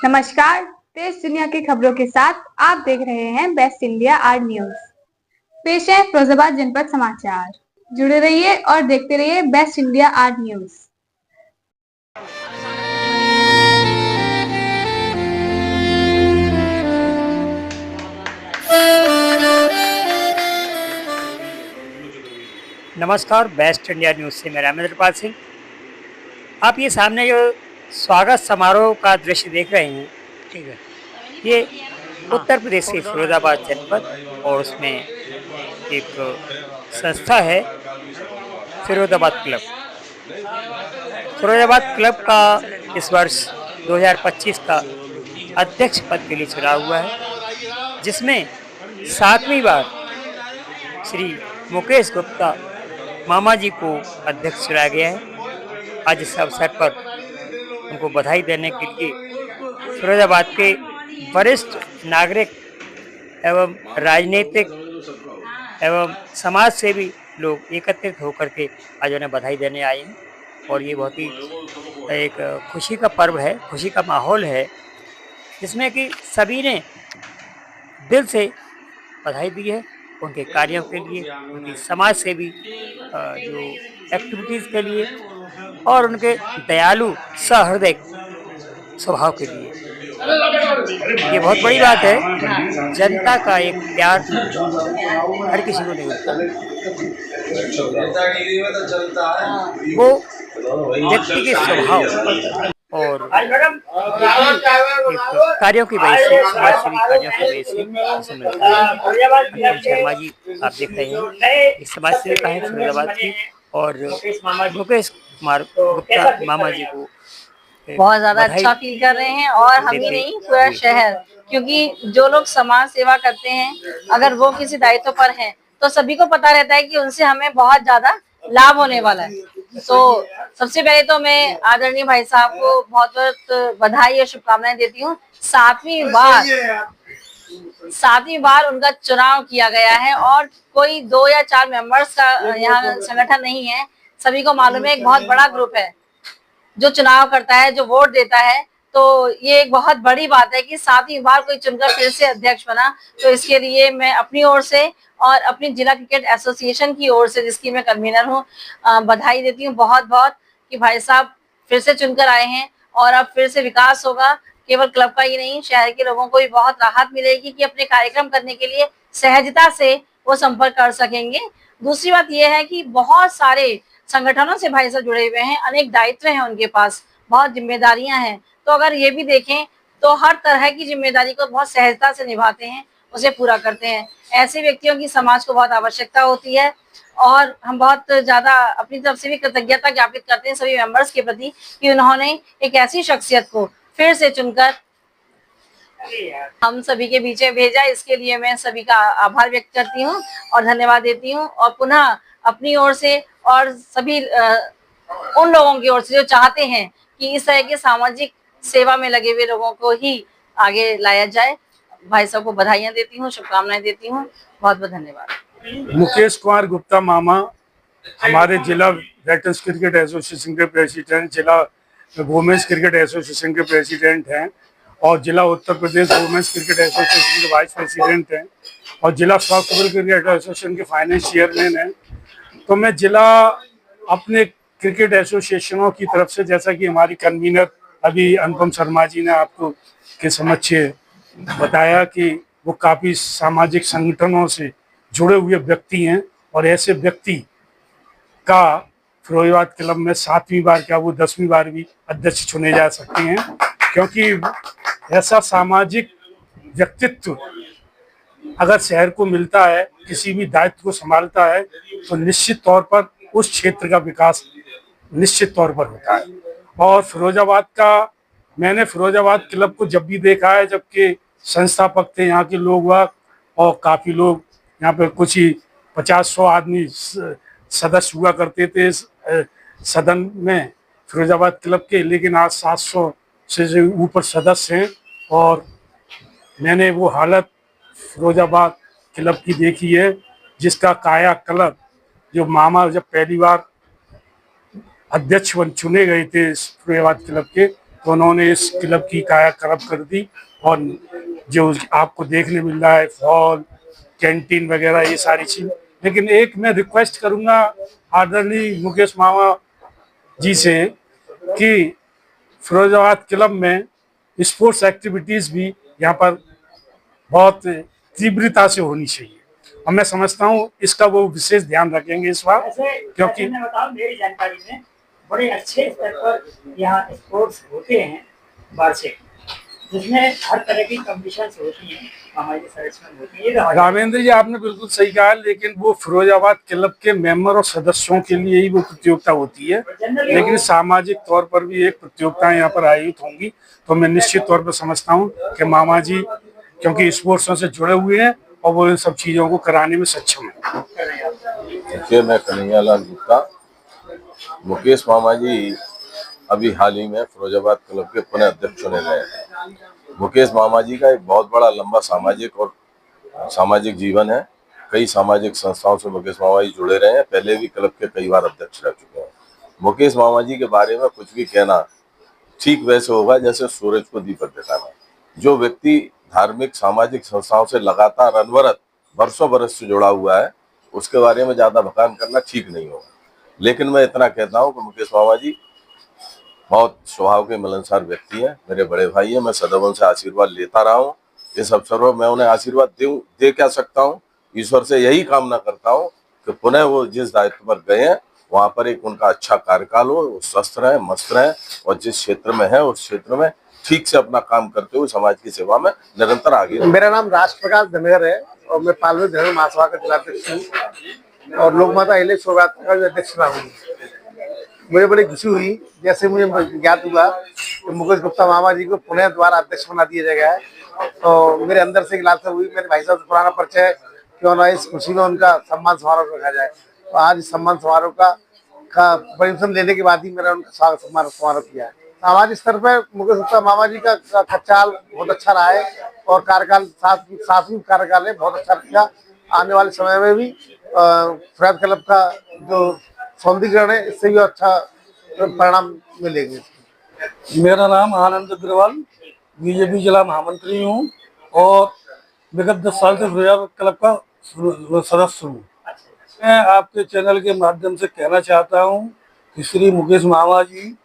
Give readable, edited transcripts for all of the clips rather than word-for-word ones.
नमस्कार। देश दुनिया की खबरों के साथ आप देख रहे हैं बेस्ट इंडिया आर न्यूज। पेश है फिरोजाबाद जनपद समाचार। जुड़े रहिए और देखते रहिए बेस्ट इंडिया आर न्यूज। नमस्कार, बेस्ट इंडिया न्यूज़ से मैं रामेंद्रपाल सिंह। आप ये सामने जो स्वागत समारोह का दृश्य देख रहे हैं, ठीक है, ये उत्तर प्रदेश के फिरोजाबाद जनपद और उसमें एक संस्था है फिरोजाबाद क्लब। फिरोजाबाद क्लब का इस वर्ष 2025 का अध्यक्ष पद के लिए चुनाव हुआ है, जिसमें 7वीं बार श्री मुकेश गुप्ता मामा जी को अध्यक्ष चुना गया है। आज इस अवसर पर उनको बधाई देने के लिए फिरोजाबाद के वरिष्ठ नागरिक एवं राजनीतिक एवं समाज सेवी लोग एकत्रित होकर के आज उन्हें बधाई देने आए हैं। और ये बहुत ही एक खुशी का पर्व है, खुशी का माहौल है, जिसमें कि सभी ने दिल से बधाई दी है उनके कार्यों के लिए, उनकी समाज सेवी जो एक्टिविटीज़ के लिए और उनके दयालु सहृदय स्वभाव के लिए। ये बहुत बड़ी बात है। जनता का एक प्यार हर किसी को नहीं मिलता, वो व्यक्ति के स्वभाव और कार्यों की वजह से, समाज सेवी कार्यों की वजह से उसे मिलता है। अंकित शर्मा जी आप देख रहे हैं, इस समाज सेविका है फिरोजाबाद की, और मुकेश कुमार गुप्ता मामा जी को बहुत ज्यादा अच्छा फील कर रहे हैं। और हम ही नहीं, पूरा शहर, क्योंकि जो लोग समाज सेवा करते हैं, अगर वो किसी दायित्व पर हैं, तो सभी को पता रहता है कि उनसे हमें बहुत ज्यादा लाभ होने वाला है। तो सबसे पहले तो मैं आदरणीय भाई साहब को बहुत बहुत बधाई और शुभकामनाएं देती हूँ। 7वीं बार उनका चुनाव किया गया है और कोई 2 या 4 मेंबर्स का यहाँ संगठन नहीं है। सभी को मालूम है, एक बहुत बड़ा ग्रुप है जो चुनाव करता है, जो वोट देता है। तो ये एक बहुत बड़ी बात है कि 7वीं बार कोई चुनकर फिर से अध्यक्ष बना। तो इसके लिए मैं अपनी ओर से और अपनी जिला क्रिकेट एसोसिएशन की ओर से, जिसकी मैं कन्वीनर हूँ, बधाई देती हूँ बहुत बहुत कि भाई साहब फिर से चुनकर आए हैं और अब फिर से विकास होगा। केवल क्लब का ही नहीं, शहर के लोगों को भी बहुत राहत मिलेगी कि अपने कार्यक्रम करने के लिए सहजता से वो संपर्क कर सकेंगे। दूसरी बात यह है कि बहुत सारे संगठनों से भाई साहब जुड़े हुए हैं, अनेक दायित्व हैं उनके पास, बहुत जिम्मेदारियां हैं। तो अगर ये भी देखें तो हर तरह की जिम्मेदारी को बहुत सहजता से निभाते हैं, उसे पूरा करते हैं। ऐसे व्यक्तियों की समाज को बहुत आवश्यकता होती है और हम बहुत ज्यादा अपनी तरफ से भी कृतज्ञता ज्ञापित करते हैं सभी मेंबर्स के प्रति कि उन्होंने एक ऐसी शख्सियत को फिर से चुनकर हम सभी के बीच में भेजा। इसके लिए मैं सभी का आभार व्यक्त करती हूँ और धन्यवाद देती हूँ। और पुनः अपनी ओर से और सभी उन लोगों की ओर से जो चाहते हैं कि इस तरह के सामाजिक सेवा में लगे हुए लोगों को ही आगे लाया जाए, भाई साहब को बधाइयां देती हूँ, शुभकामनाएं देती हूँ। बहुत बहुत धन्यवाद। मुकेश कुमार गुप्ता मामा हमारे जिला वेटरन्स क्रिकेट एसोसिएशन के प्रेसिडेंट, जिला वुमेन्स क्रिकेट एसोसिएशन के प्रेसिडेंट हैं और जिला Uttar Pradesh women's cricket association के वाइस प्रेसिडेंट हैं और जिला सॉफ्टवेयर क्रिकेट एसोसिएशन के फाइनेंस चेयरमैन हैं। तो मैं जिला अपने क्रिकेट एसोसिएशनों की तरफ से, जैसा कि हमारी कन्वीनर अभी अनुपम शर्मा जी ने आपको के समक्ष बताया कि वो काफ़ी सामाजिक संगठनों से जुड़े हुए व्यक्ति हैं और ऐसे व्यक्ति का फिरोजाबाद क्लब में 7वीं बार क्या वो 10वीं बार भी अध्यक्ष चुने जा सकते हैं, क्योंकि ऐसा सामाजिक व्यक्तित्व अगर शहर को मिलता है, किसी भी दायित्व को संभालता है, तो निश्चित तौर पर उस क्षेत्र का विकास निश्चित तौर पर होता है। और फिरोजाबाद का, मैंने फिरोजाबाद क्लब को जब भी देखा है, जबकि संस्थापक थे यहाँ के लोग वह, और काफ़ी लोग यहाँ पर कुछ ही 50-100 आदमी सदस्य हुआ करते थे सदन में फिरोजाबाद क्लब के, लेकिन आज 700 से ऊपर सदस्य हैं। और मैंने वो हालत फिरोजाबाद क्लब की देखी है जिसका कायाकल्प, जो मामा जब पहली बार अध्यक्ष चुने गए थे फिरोजाबाद क्लब के, तो उन्होंने इस क्लब की कायाकल्प कर दी। और जो आपको देखने मिल रहा है हॉल, कैंटीन वगैरह ये सारी चीज। लेकिन एक मैं रिक्वेस्ट करूंगा आदरणीय मुकेश मामा जी से कि फिरोजाबाद क्लब में स्पोर्ट्स एक्टिविटीज भी यहाँ पर बहुत तीव्रता से होनी चाहिए, और मैं समझता हूँ इसका वो विशेष ध्यान रखेंगे इस बार, क्योंकि बताओ मेरी जानकारी में बड़े अच्छे स्तर पर यहाँ स्पोर्ट्स होते हैं वार्षिक, जिसमें हर तरह की कॉम्पिटिशन्स होती हैं, हमारी सदस्य होती है। रामेंद्र जी आपने बिल्कुल सही कहा, लेकिन वो फिरोजाबाद क्लब के मेंबर और सदस्यों के लिए ही वो प्रतियोगिता होती है, लेकिन सामाजिक तौर पर भी एक प्रतियोगिता यहाँ पर आयोजित होंगी। तो मैं निश्चित तौर पर समझता हूँ कि मामा जी क्योंकि स्पोर्ट्सों से जुड़े हुए हैं और वो इन सब चीजों को कराने में सक्षम है। देखिए, मैं कन्हैयालाल गुप्ता। मुकेश मामा जी अभी हाल ही में फिरोजाबाद क्लब के पुनः अध्यक्ष चुने गए हैं। मुकेश मामा जी का एक बहुत बड़ा लंबा सामाजिक जीवन है। कई सामाजिक संस्थाओं से मुकेश मामा जी जुड़े रहे हैं, पहले भी क्लब के कई बार अध्यक्ष रह चुके हैं। मुकेश मामा जी के बारे में कुछ भी कहना ठीक वैसे होगा जैसे सूरज को दीपक दिखाना। जो व्यक्ति धार्मिक सामाजिक संस्थाओं से लगातार अनवरत बरसों बरस से जुड़ा हुआ है, उसके बारे में ज्यादा बखान करना ठीक नहीं होगा। लेकिन मैं इतना कहता हूँ कि मुकेश मामा जी बहुत स्वभाव के मिलनसार व्यक्ति हैं, मेरे बड़े भाई हैं। मैं सदैव उनसे आशीर्वाद लेता रहा हूँ। इस अवसर पर मैं उन्हें आशीर्वाद दे क्या सकता हूँ, ईश्वर से यही कामना करता हूँ कि पुनः वो जिस दायित्व पर गए हैं वहां पर एक उनका अच्छा कार्यकाल हो, वो स्वस्थ रहे, मस्त रहे, और जिस क्षेत्र में है उस क्षेत्र में ठीक से अपना काम करते हुए समाज की सेवा में निरंतर आगे। मेरा नाम राष्ट्रप्रकाश धनेर है और मैं पालवी धर्म महासभा का जिलाध्यक्ष हूँ और लोक माता अहिल्या शोभायात्रा का भी अध्यक्ष रहा हूँ। मुझे बड़ी खुशी हुई जैसे मुझे ज्ञात हुआ कि मुकेश गुप्ता मामा जी को पुनः द्वारा अध्यक्ष बना दिया गया है। तो मेरे अंदर से एक लालसा हुई, मेरे भाई साहब से पुराना परिचय है, क्यों ना इस खुशी में उनका सम्मान समारोह रखा जाए। तो आज इस सम्मान समारोह का परमिशन लेने के बाद ही मेरा उनका स्वागत समारोह किया है। सामाजिक स्तर पर मुकेश गुप्ता मामा जी का खच्चाल बहुत अच्छा रहा है और कार्यकाल सातवीं कार्यकाल है, बहुत अच्छा किया। आने वाले समय में भी फिरोजाबाद क्लब का जो सौंदर्यीकरण है इससे भी अच्छा परिणाम मिलेंगे। मेरा नाम आनंद अग्रवाल, बीजेपी जिला महामंत्री हूँ और विगत 10 साल से फिरोजाबाद क्लब का सदस्य हूँ। मैं आपके चैनल के माध्यम से कहना चाहता हूँ कि श्री मुकेश मामा जी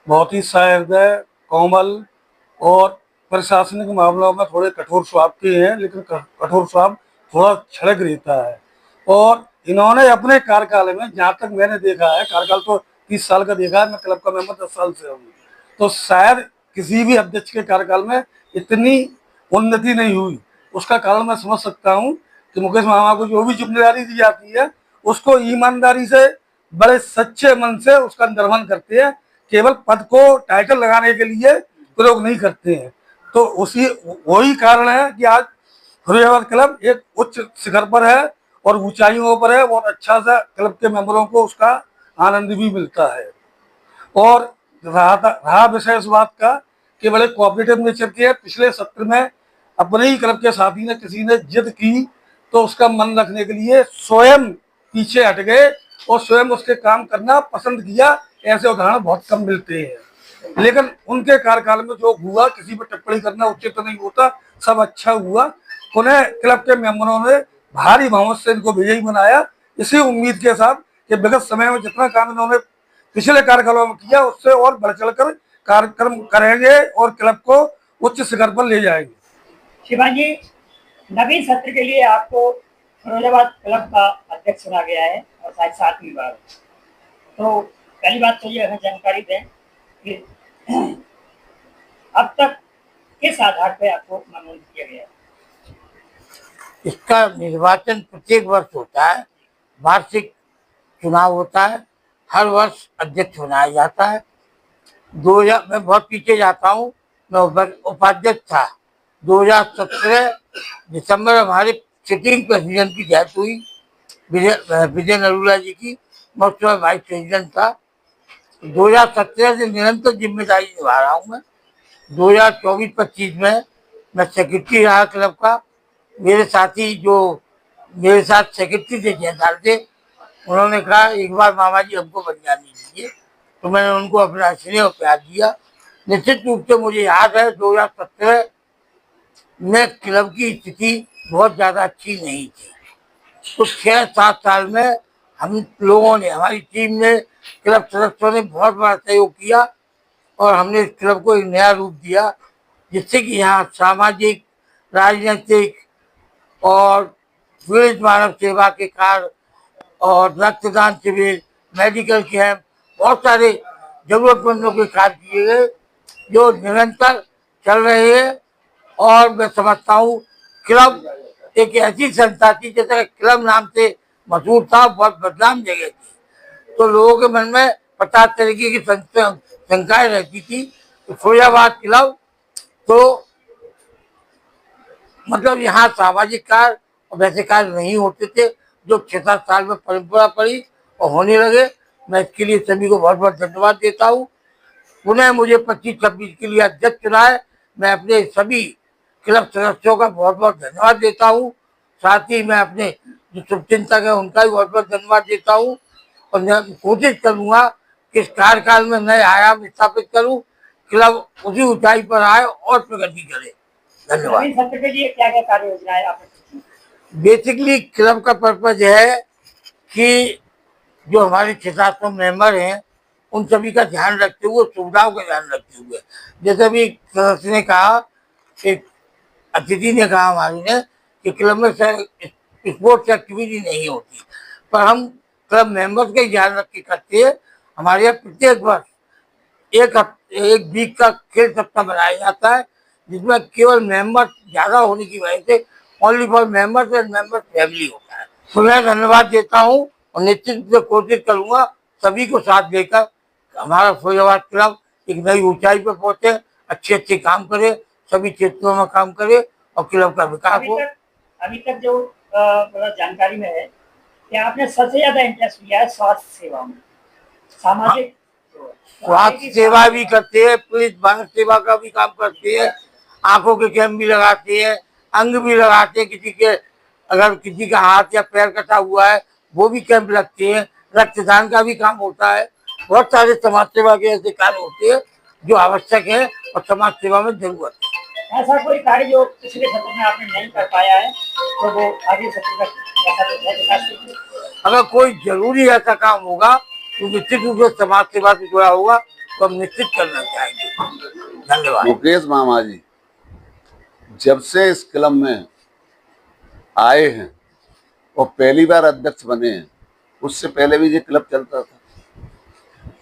बहुत ही सहृदय, कोमल और प्रशासनिक मामलों में थोड़े कठोर स्वभाव के हैं, लेकिन कठोर स्वभाव थोड़ा छड़क रहता है। और इन्होंने अपने कार्यकाल में, जहाँ तक मैंने देखा है, कार्यकाल तो 30 साल का देखा है, मैं क्लब का मेंबर 10 साल से हूँ, तो शायद किसी भी अध्यक्ष के कार्यकाल में इतनी उन्नति नहीं हुई। उसका कारण मैं समझ सकता हूँ कि मुकेश मामा को जो भी जिम्मेदारी दी जाती है उसको ईमानदारी से, बड़े सच्चे मन से उसका निर्वहन करते हैं, केवल पद को टाइटल लगाने के लिए प्रयोग नहीं करते हैं। तो वही कारण है कि आज फिरोजाबाद क्लब एक उच्च शिखर पर है और ऊंचाइयों पर है। बहुत अच्छा सा क्लब के मेंबरों को उसका आनंद भी मिलता है। और रहा विषय इस बात का कि बड़े कोऑपरेटिव नेचर के, पिछले सत्र में अपने ही क्लब के साथी ने किसी ने जिद की तो उसका मन रखने के लिए स्वयं पीछे हट गए और स्वयं उसके काम करना पसंद किया। ऐसे उदाहरण बहुत कम मिलते हैं, लेकिन उनके कार्यकाल में जो हुआ, किसी पर टिप्पणी करना उचित नहीं होता, सब अच्छा हुआ। पुनः क्लब के मेंबरों ने भारी बहुमत से इनको विजयी बनाया, इसी उम्मीद के साथ कि विगत समय में जितना काम इन्होंने पिछले कार्यकालों में किया उससे और बढ़ चढ़कर कार्यक्रम करेंगे और क्लब को उच्च शिखर पर ले जाएंगे। शिवाजी, नवीन सत्र के लिए आपको फिरोजाबाद क्लब का अध्यक्ष चुना गया है और शायद 7वीं बार। तो पहली बात तो ये हमें जानकारी दें कि अब तक किस आधार पर आपको मनोनीत किया गया है? इसका निर्वाचन प्रत्येक वर्ष होता है, वार्षिक चुनाव होता है, हर वर्ष अध्यक्ष बनाया जाता है। 2000 मैं बहुत पीछे जाता हूँ, मैं उपाध्यक्ष था। 2017 दिसंबर हमारे सिटिंग प्रेसिडेंट की डेथ हुई, विजय नरूला जी की। मैं उस समय वाइस प्रेसिडेंट था। 2017 से निरंतर जिम्मेदारी निभा रहा हूँ मैं। 2024-25 में मैं सेक्रेटरी रहा क्लब का। मेरे साथी जो मेरे साथ सेक्रेटरी थे जयसाल थे, उन्होंने कहा एक बार मामा जी हमको बन जाने दीजिए, तो मैंने उनको अपना स्नेह और प्यार दिया निश्चित रूप से मुझे याद है 2017 में क्लब की स्थिति बहुत ज्यादा अच्छी नहीं थी। तो 6-7 साल में हम लोगों ने, हमारी टीम ने, क्लब सदस्यों ने बहुत बड़ा सहयोग किया और हमने इस क्लब को एक नया रूप दिया, जिससे कि यहाँ सामाजिक, राजनीतिक और पीड़ित मानव सेवा के कार्य और रक्तदान शिविर, मेडिकल कैंप, बहुत सारे जरूरतमंदों के कार्य किए गए जो निरंतर चल रहे हैं। और मैं समझता हूँ क्लब एक ऐसी संस्था थी, जैसे क्लब नाम से मशहूर था, बहुत बदनाम जगह थी, तो लोगों के मन में 50 तरीके की शंकाएं रहती थी। तो फिरोजाबाद क्लब तो मतलब यहाँ सामाजिक कार्य और वैसे कार्य नहीं होते थे, जो 6-7 साल में परंपरा पड़ी और होने लगे। मैं इसके लिए सभी को बहुत बहुत धन्यवाद देता हूँ। पुनः मुझे 25-26 के लिए अध्यक्ष चुना है, मैं अपने सभी क्लब सदस्यों का बहुत बहुत धन्यवाद देता हूँ। साथ ही मैं अपने जो शुभचिंतक है उनका भी बहुत बहुत धन्यवाद देता हूँ और मैं कोशिश करूँगा कि इस कार्यकाल में नए आयाम स्थापित करूँ, क्लब उसी ऊंचाई पर आए और प्रगति करे। धन्यवाद। क्या क्या कार्य योजनाएं आपने? बेसिकली क्लब का पर्पज है कि जो हमारे 600 मेंबर हैं उन सभी का ध्यान रखते हुए, सुविधाओं का ध्यान रखते हुए, जैसे अभी सदस्य ने कहा, एक अतिथि ने कहा हमारी ने कि क्लब में स्पोर्ट्स एक्टिविटी नहीं होती, पर हम क्लब मेंबर्स का ध्यान रख के करते हैं। हमारे यहाँ प्रत्येक वर्ष एक वीक का खेल सप्ताह बनाया जाता है, जिसमें केवल मेंबर्स ज्यादा होने की वजह से only for members and members family होता है। तो मैं धन्यवाद देता हूँ और निश्चित रूप से कोशिश करूंगा सभी को साथ लेकर हमारा फिरोजाबाद क्लब एक नई ऊंचाई पर पहुंचे, अच्छे काम करे, सभी क्षेत्रों में काम करे और क्लब का विकास हो। अभी तक जो जानकारी में है कि आपने सबसे ज्यादा इंटरेस्ट लिया है स्वास्थ्य सेवा में, सामाजिक स्वास्थ्य सेवा भी करते हैं, पुलिस मानव सेवा का भी काम करते हैं, आंखों के कैंप भी लगाते हैं, अंग भी लगाते हैं, किसी के अगर किसी का हाथ या पैर कटा हुआ है वो भी कैंप लगते हैं, रक्तदान का भी काम होता है। बहुत सारे समाज सेवा के ऐसे कार्य होते हैं जो आवश्यक है और समाज सेवा में जरूरत है। ऐसा कोई कार्य जो पिछले सत्र में आपने नहीं कर पाया है तो वो आगे सत्र तक, अगर कोई जरूरी ऐसा काम होगा तो निश्चित रूप से समाज सेवा से जुड़ा होगा तो हम निश्चित करना चाहेंगे। धन्यवाद। मुकेश मामा जी जब से इस क्लब में आए हैं और पहली बार अध्यक्ष बने हैं, उससे पहले भी ये क्लब चलता था,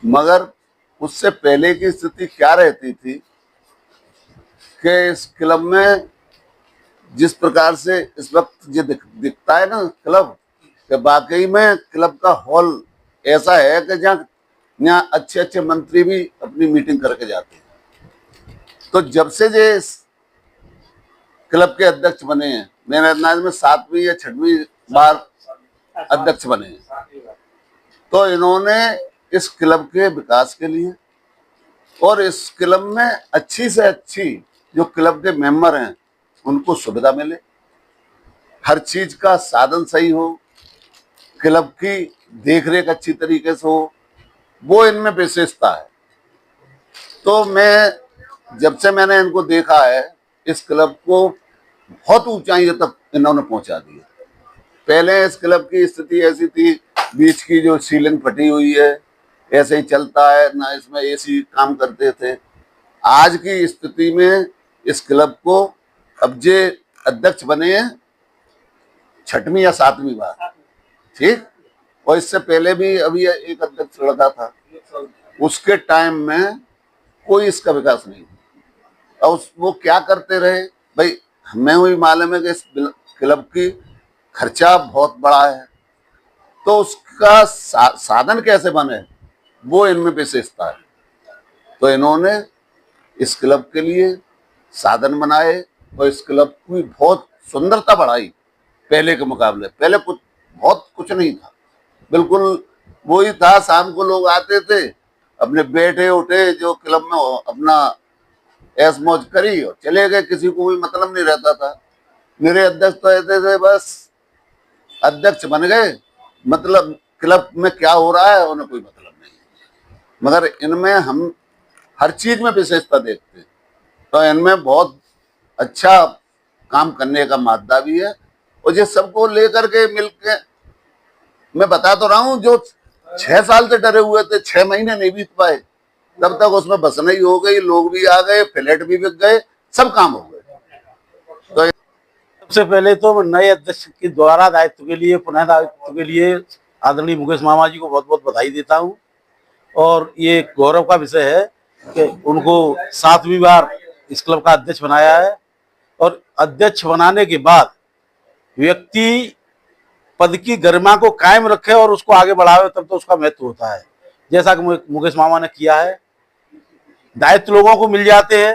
मगर उससे पहले की स्थिति क्या रहती थी कि इस क्लब में जिस प्रकार से इस वक्त ये दिखता है ना क्लब, कि वाकई में क्लब का हॉल ऐसा है कि जहाँ अच्छे मंत्री भी अपनी मीटिंग करके जाते हैं। तो जब से ये इस क्लब के अध्यक्ष बने हैं, मेरे अंदाज में 7वीं या 6वीं बार अध्यक्ष बने हैं, तो इन्होंने इस क्लब के विकास के लिए और इस क्लब में अच्छी से अच्छी जो क्लब के मेंबर हैं उनको सुविधा मिले, हर चीज का साधन सही हो, क्लब की देखरेख अच्छी तरीके से हो, वो इनमें विशेषता है। तो मैं जब से मैंने इनको देखा है, इस क्लब को बहुत ऊंचाई तक इन्होंने पहुंचा दिया। पहले इस क्लब की स्थिति ऐसी थी, बीच की जो सीलिंग फटी हुई है, ऐसे ही चलता है ना, इसमें एसी काम करते थे। आज की स्थिति में इस क्लब को अब जे अध्यक्ष बने हैं 6वीं या 7वीं बार, ठीक, और इससे पहले भी अभी एक अध्यक्ष लड़का था, उसके टाइम में कोई इसका विकास नहीं। और वो क्या करते रहे भाई, हमें वही मालूम है कि इस क्लब की खर्चा बहुत बड़ा है, तो उसका साधन कैसे बने वो इनमें विशेषता है। तो इन्होंने इस क्लब के लिए साधन बनाए और इस क्लब की बहुत सुंदरता बढ़ाई पहले के मुकाबले। पहले बहुत कुछ नहीं था, बिल्कुल वही था, शाम को लोग आते थे, अपने बैठे उठे जो क्लब में अपना ऐश मौज करी और चले गए, किसी को कोई मतलब नहीं रहता था। मेरे अध्यक्ष तो ऐसे थे, बस अध्यक्ष बन गए, मतलब क्लब में क्या हो रहा है उन्हें कोई मतलब नहीं। मगर इनमें हम हर चीज में विशेषता देखते हैं। तो इनमें बहुत अच्छा काम करने का मादा भी है, और ये सबको लेकर के मिलके, मैं बता तो रहा हूँ, जो 6 साल से डरे हुए थे, 6 महीने नहीं बीत पाए, तब तक उसमें बसना ही हो गई, लोग भी आ गए, फ्लैट भी बिक गए, सब काम हो गए। तो सबसे पहले तो नए अध्यक्ष के द्वारा दायित्व के लिए, पुनः दायित्व के लिए आदरणीय मुकेश मामा जी को बहुत बहुत बधाई देता हूँ। और ये गौरव का विषय है कि उनको 7वीं बार इस क्लब का अध्यक्ष बनाया है। और अध्यक्ष बनाने के बाद व्यक्ति पद की गरिमा को कायम रखे और उसको आगे बढ़ावे, तब तो उसका महत्व होता है, जैसा कि मुकेश मामा ने किया है। दायित्व लोगों को मिल जाते हैं,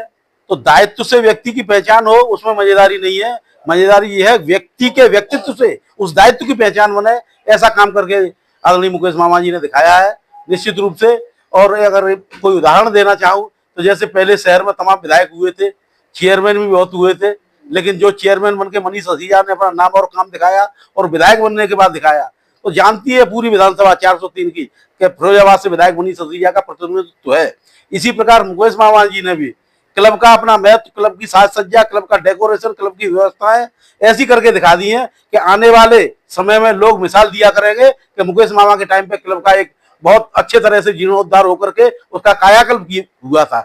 तो दायित्व से व्यक्ति की पहचान हो, उसमें मजेदारी नहीं है। मजेदारी ये है व्यक्ति के व्यक्तित्व से उस दायित्व की पहचान बने। ऐसा काम करके आदरणीय मुकेश मामा जी ने दिखाया है निश्चित रूप से। और अगर कोई उदाहरण देना चाहूँ तो जैसे पहले शहर में तमाम विधायक हुए थे, चेयरमैन भी बहुत हुए थे, लेकिन जो चेयरमैन बन के मनीष असीजा ने अपना नाम और काम दिखाया और विधायक बनने के बाद दिखाया, तो जानती है पूरी विधानसभा 403 की कि फिरोजाबाद से विधायक मनीष असीजा का प्रतिनिधित्व है। इसी प्रकार मुकेश मामा जी ने भी क्लब का अपना महत्व, क्लब की साज सज्जा, क्लब का डेकोरेशन, क्लब की व्यवस्थाएं ऐसी करके दिखा दी हैं कि आने वाले समय में लोग मिसाल दिया करेंगे कि मुकेश मामा के टाइम पे क्लब का एक बहुत अच्छे तरह से जीर्णोद्धार होकर के उसका कायाकल्प हुआ था।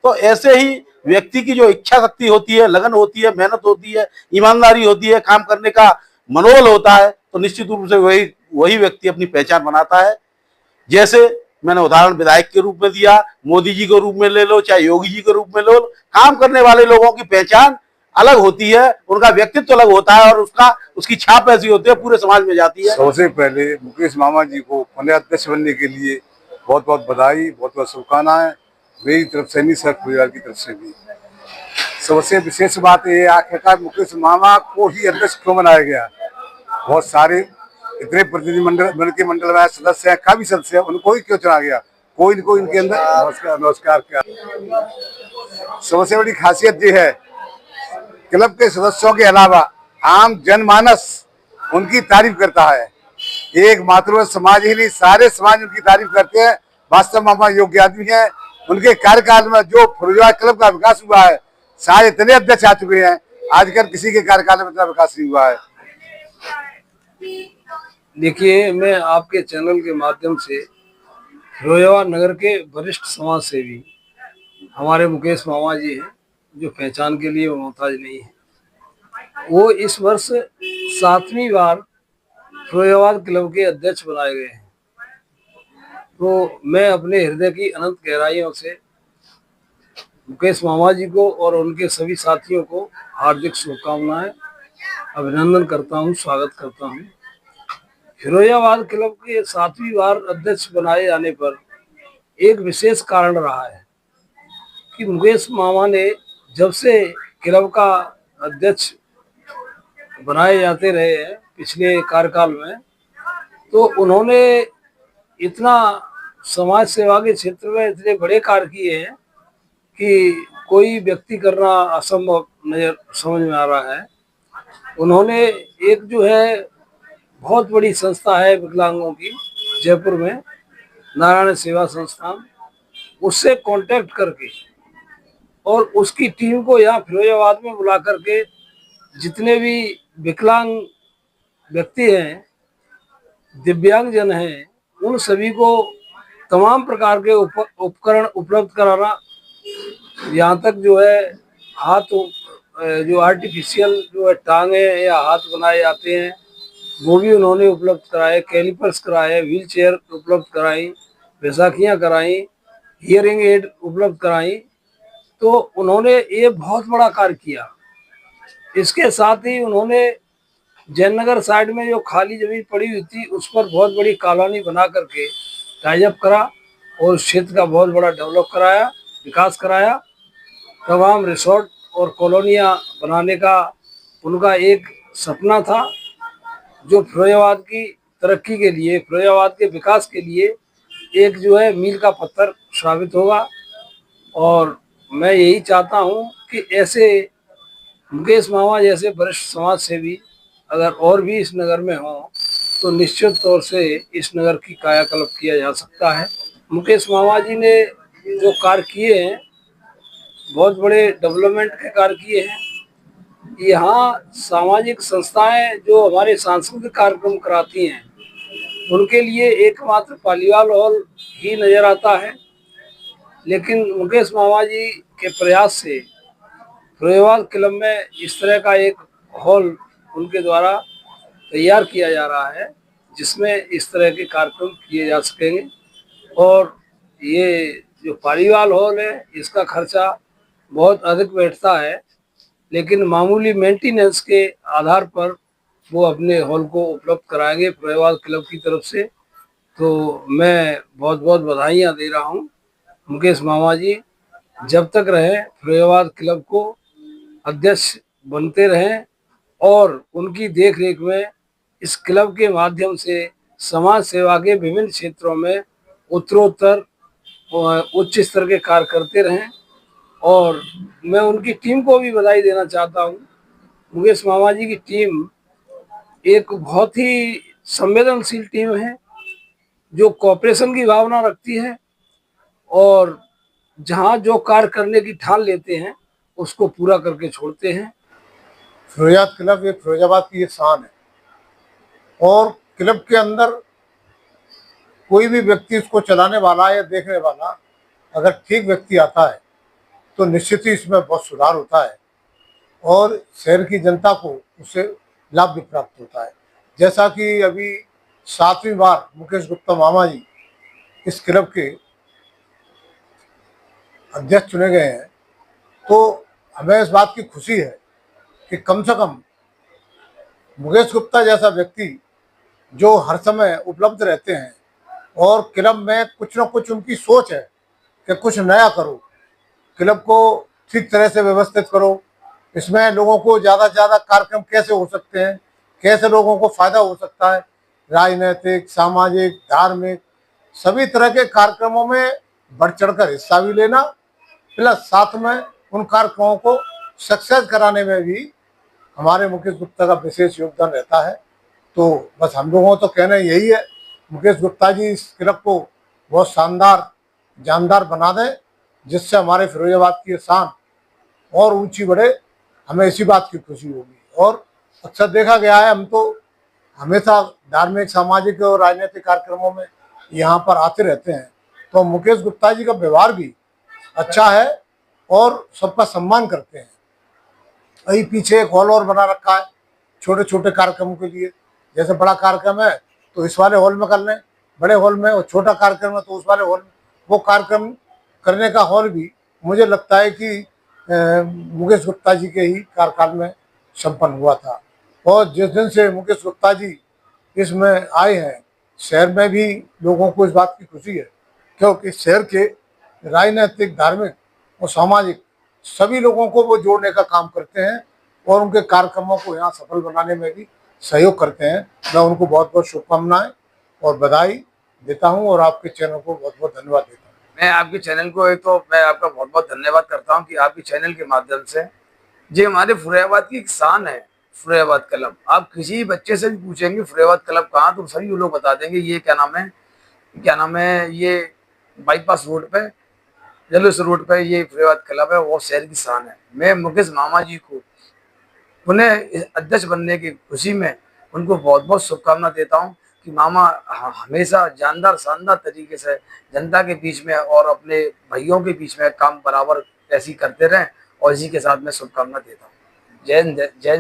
तो ऐसे ही व्यक्ति की जो इच्छा शक्ति होती है, लगन होती है, मेहनत होती है, ईमानदारी होती है, काम करने का मनोबल होता है, तो निश्चित रूप से वही व्यक्ति अपनी पहचान बनाता है। जैसे मैंने उदाहरण विधायक के रूप में दिया, मोदी जी के रूप में ले लो, चाहे योगी जी के रूप में लो, काम करने वाले लोगों की पहचान अलग होती है, उनका व्यक्तित्व अलग होता है और उसकी छाप ऐसी होती है, पूरे समाज में जाती है। सबसे पहले मुकेश मामा जी को पुनः अध्यक्ष बनने के लिए बहुत बहुत बधाई, बहुत बहुत शुभकामनाएं मेरी तरफ से, नहीं सर परिवार की तरफ से भी। सबसे विशेष बात ये आखिरकार मुकेश मामा को ही अध्यक्ष क्यों बनाया गया। बहुत सारे इतने प्रतिनिधि मंडल में सदस्य हैं, काफी सदस्य हैं, उनको ही क्यों चुना गया। कोई न कोई इनके अंदर नमस्कार क्या। सबसे बड़ी खासियत ये है, क्लब के सदस्यों के अलावा आम जनमानस उनकी तारीफ करता है। एक मात्र समाज ही नहीं, सारे समाज उनकी तारीफ करते हैं। वास्तव मामा योग्य आदमी है। उनके कार्यकाल में जो फिरोजाबाद क्लब का विकास हुआ है, सारे इतने अध्यक्ष आ चुके हैं, आजकल किसी के कार्यकाल में इतना विकास नहीं हुआ है। देखिए, मैं आपके चैनल के माध्यम से फिरोजाबाद नगर के वरिष्ठ समाज सेवी हमारे मुकेश मामा जी हैं, जो पहचान के लिए मोहताज नहीं है। वो इस वर्ष 7वीं बार फिरोजाबाद क्लब के अध्यक्ष बनाए गए हैं। तो मैं अपने हृदय की अनंत गहराइयों से मुकेश मामा जी को और उनके सभी साथियों को हार्दिक शुभकामनाएं, अभिनंदन करता हूं, स्वागत करता हूं। फिरोजाबाद क्लब के 7वीं बार अध्यक्ष बनाए जाने पर एक विशेष कारण रहा है कि मुकेश मामा ने जब से क्लब का अध्यक्ष बनाए जाते रहे हैं पिछले कार्यकाल में, तो उन्होंने इतना समाज सेवा के क्षेत्र में इतने बड़े कार्य किए हैं कि कोई व्यक्ति करना असंभव नजर समझ में आ रहा है। उन्होंने एक जो है बहुत बड़ी संस्था है विकलांगों की जयपुर में, नारायण सेवा संस्थान, उससे कांटेक्ट करके और उसकी टीम को यहाँ फिरोजाबाद में बुला करके जितने भी विकलांग व्यक्ति हैं, दिव्यांग जन हैं, उन सभी को तमाम प्रकार के उपकरण उपलब्ध कराना, यहाँ तक जो है हाथ जो आर्टिफिशियल जो है टांगे या हाथ बनाए जाते हैं वो भी उन्होंने उपलब्ध कराए, कैलिपर्स कराए, व्हील चेयर उपलब्ध कराई, बैसाखियाँ कराई, हियरिंग एड उपलब्ध कराई। तो उन्होंने ये बहुत बड़ा कार्य किया। इसके साथ ही उन्होंने जयनगर साइड में जो खाली जमीन पड़ी हुई थी उस पर बहुत बड़ी कॉलोनी बना करके टाइप करा और उस क्षेत्र का बहुत बड़ा डेवलप कराया, विकास कराया। तमाम रिसोर्ट और कॉलोनियाँ बनाने का उनका एक सपना था, जो फिरोजाबाद की तरक्की के लिए, फिरोजाबाद के विकास के लिए एक जो है मील का पत्थर साबित होगा। और मैं यही चाहता हूं कि ऐसे मुकेश मामा जैसे वरिष्ठ समाज सेवी अगर और भी इस नगर में हों तो निश्चित तौर से इस नगर की कायाकल्प किया जा सकता है। मुकेश मामा जी ने जो कार्य किए हैं, बहुत बड़े डेवलपमेंट के कार्य किए हैं। यहाँ सामाजिक संस्थाएं जो हमारे सांस्कृतिक कार्यक्रम कराती हैं, उनके लिए एकमात्र पालीवाल हॉल ही नजर आता है। लेकिन मुकेश मामा जी के प्रयास से फिरोजाबाद क्लब में इस तरह का एक हॉल उनके द्वारा तैयार किया जा रहा है, जिसमें इस तरह के कार्यक्रम किए जा सकेंगे। और ये जो पालीवाल हॉल है, इसका खर्चा बहुत अधिक बैठता है, लेकिन मामूली मेंटेनेंस के आधार पर वो अपने हॉल को उपलब्ध कराएंगे फिरोजाबाद क्लब की तरफ से। तो मैं बहुत बहुत बधाइयाँ दे रहा हूँ मुकेश मामा जी, जब तक रहे फिरोजाबाद क्लब को अध्यक्ष बनते रहें और उनकी देखरेख में इस क्लब के माध्यम से समाज सेवा के विभिन्न क्षेत्रों में उत्तरोत्तर उच्च स्तर के कार्य करते रहें। और मैं उनकी टीम को भी बधाई देना चाहता हूँ। मुकेश मामा जी की टीम एक बहुत ही संवेदनशील टीम है, जो कोऑपरेशन की भावना रखती है और जहाँ जो कार्य करने की ठान लेते हैं उसको पूरा करके छोड़ते हैं। फिरोजाबाद क्लब ये फिरोजाबाद की ये शान है, और क्लब के अंदर कोई भी व्यक्ति उसको चलाने वाला या देखने वाला अगर ठीक व्यक्ति आता है तो निश्चित ही इसमें बहुत सुधार होता है और शहर की जनता को उससे लाभ भी प्राप्त होता है। जैसा कि अभी 7वीं बार मुकेश गुप्ता मामा जी इस क्लब के अध्यक्ष चुने गए हैं, तो हमें इस बात की खुशी है कि कम से कम मुकेश गुप्ता जैसा व्यक्ति जो हर समय उपलब्ध रहते हैं और क्लब में कुछ न कुछ उनकी सोच है कि कुछ नया करो, क्लब को ठीक तरह से व्यवस्थित करो, इसमें लोगों को ज़्यादा से ज़्यादा कार्यक्रम कैसे हो सकते हैं, कैसे लोगों को फायदा हो सकता है, राजनीतिक, सामाजिक, धार्मिक सभी तरह के कार्यक्रमों में बढ़ चढ़कर हिस्सा भी लेना, प्लस साथ में उन कार्यक्रमों को सक्सेस कराने में भी हमारे मुकेश गुप्ता का विशेष योगदान रहता है। तो बस हम लोगों को तो कहना यही है, मुकेश गुप्ता जी इस क्लब को बहुत शानदार जानदार बना दें, जिससे हमारे फिरोजाबाद की शान और ऊंची बढ़े। हमें इसी बात की खुशी होगी। और अक्सर देखा गया है, हम तो हमेशा धार्मिक, सामाजिक और राजनीतिक कार्यक्रमों में यहाँ पर आते रहते हैं, तो मुकेश गुप्ता जी का व्यवहार भी अच्छा है और सबका सम्मान करते हैं। वही पीछे एक हॉल और बना रखा है छोटे छोटे कार्यक्रमों के लिए, जैसे बड़ा कार्यक्रम है तो इस वाले हॉल में कर लें, बड़े हॉल में, और छोटा कार्यक्रम है तो उस वाले हॉल में। वो कार्यक्रम करने का हॉल भी मुझे लगता है कि मुकेश गुप्ता जी के ही कार्यकाल में संपन्न हुआ था। और जिस दिन से मुकेश गुप्ता जी इसमें आए हैं, शहर में भी लोगों को इस बात की खुशी है, क्योंकि शहर के राजनीतिक, धार्मिक और सामाजिक सभी लोगों को वो जोड़ने का काम करते हैं और उनके कार्यक्रमों को यहाँ सफल बनाने में भी सहयोग करते हैं। मैं उनको बहुत बहुत शुभकामनाएं और बधाई देता हूँ और आपके चैनल को बहुत बहुत धन्यवाद देता हूँ। मैं आपके चैनल को मैं आपका बहुत बहुत धन्यवाद करता हूँ कि आपके चैनल के माध्यम से ये हमारे फिरोजाबाद की एक शान है। फिरोजाबाद क्लब, आप किसी बच्चे से भी पूछेंगे फिरोजाबाद क्लब कहाँ, तो सभी लोग बता देंगे ये क्या नाम है, ये बाईपास रोड पे, जलूस रोड पे ये फिरोजाबाद क्लब है, वो शहर की शान है। मैं मुकेश मामा जी को उन्हें अध्यक्ष बनने की खुशी में उनको बहुत बहुत शुभकामना देता हूँ कि मामा हमेशा जानदार शानदार तरीके से जनता के बीच में और अपने भाइयों के बीच में काम बराबर ऐसी करते रहें, और इसी के साथ मैं शुभकामना देता हूँ। जय हिंद, जय हिंद।